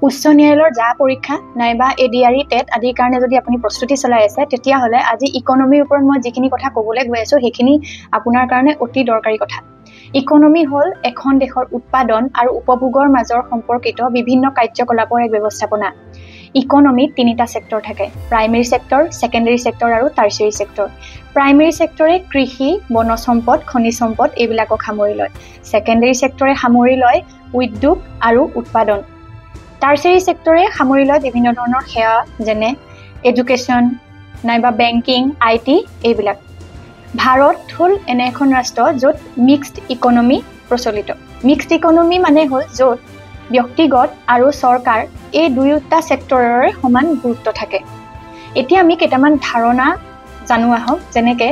উচ্চ ন্যায়ালয়ৰ যা পৰীক্ষা নাইবা এডিআৰই টেট আদিৰ কাৰণে যদি আপুনি প্ৰস্তুতি চলাই আছে তেতিয়াহ'লে আজি ইকনমিৰ ওপৰত মই যিখিনি কথা ক'বলৈ গৈ আছো সেইখিনি আপোনাৰ কাৰণে অতি দৰকাৰী কথা। ইকনমি হ'ল এখন দেশৰ উৎপাদন আৰু উপভোগৰ মাজৰ সম্পৰ্কিত বিভিন্ন কাৰ্যকলাপৰ এক ব্যৱস্থাপনা। ইকনমিত তিনিটা সেক্টৰ থাকে, প্ৰাইমেৰী সেক্টৰ, সেকেন্ডাৰী সেক্টৰ আৰু টাৰ্চিয়াৰী সেক্টৰ। প্ৰাইমেৰী সেক্টৰে কৃষি, বনজ সম্পদ, খনিজ সম্পদ এইবিলাকক সামৰি লয়। সেকেন্ডাৰী সেক্টৰে সামৰি লয় উদ্যোগ আৰু উৎপাদন। টাৰ্চিয়াৰী সেক্টৰে সামৰি লয় বিভিন্ন ধৰণৰ সেৱা যেনে এডুকেশ্যন নাইবা বেংকিং, আইটি এইবিলাক। ভাৰত হ'ল এনে এখন ৰাষ্ট্ৰ য'ত মিক্সড ইকনমি প্ৰচলিত। মিক্সড ইকনমি মানে হ'ল য'ত ব্যক্তিগত আৰু চৰকাৰ এই দুয়োটা সেক্টৰৰে সমান গুৰুত্ব থাকে। এতিয়া আমি কেইটামান ধাৰণা জানো আহক, যেনেকে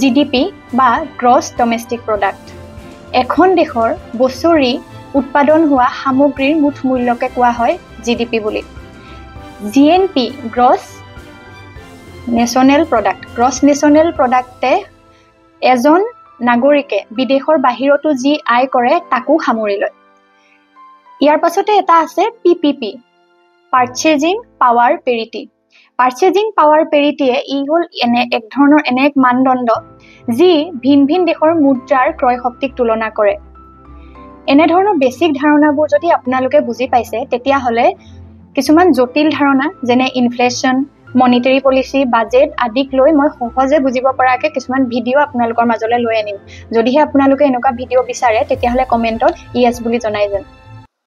জিডিপি বা গ্ৰছ ডমেষ্টিক প্ৰডাক্ট। এখন দেশৰ বছৰি উৎপাদন হোৱা সামগ্ৰীৰ মুঠ মূল্যকে কোৱা হয় জিডিপি বুলি। GNP gross national product. Gross national প্ৰডাক্টে এজন নাগৰিকে বিদেশৰ বাহিৰতো যি আয় কৰে তাকো সামৰি লয়। ইয়াৰ পাছতে এটা আছে PPP, purchasing power parity. Purchasing power পেৰিটিয়ে হ'ল এক ধৰণৰ এক মানদণ্ড যি ভিন ভিন দেশৰ মুদ্ৰাৰ ক্ৰয় শক্তিক তুলনা কৰে। এনেধৰণৰ বেছিক ধাৰণাবোৰ যদি আপোনালোকে বুজি পাইছে তেতিয়াহ'লে কিছুমান জটিল ধাৰণা যেনে ইনফ্লেশ্যন, মনিটাৰী পলিচি, বাজেট আদিক লৈ মই সহজে বুজিব পৰাকে কিছুমান ভিডিঅ' আপোনালোকৰ মাজলৈ লৈ আনিম। যদিহে আপোনালোকে এনেকুৱা ভিডিঅ' বিচাৰে তেতিয়াহ'লে কমেণ্টত ইয়েছ বুলি জনাই যেন।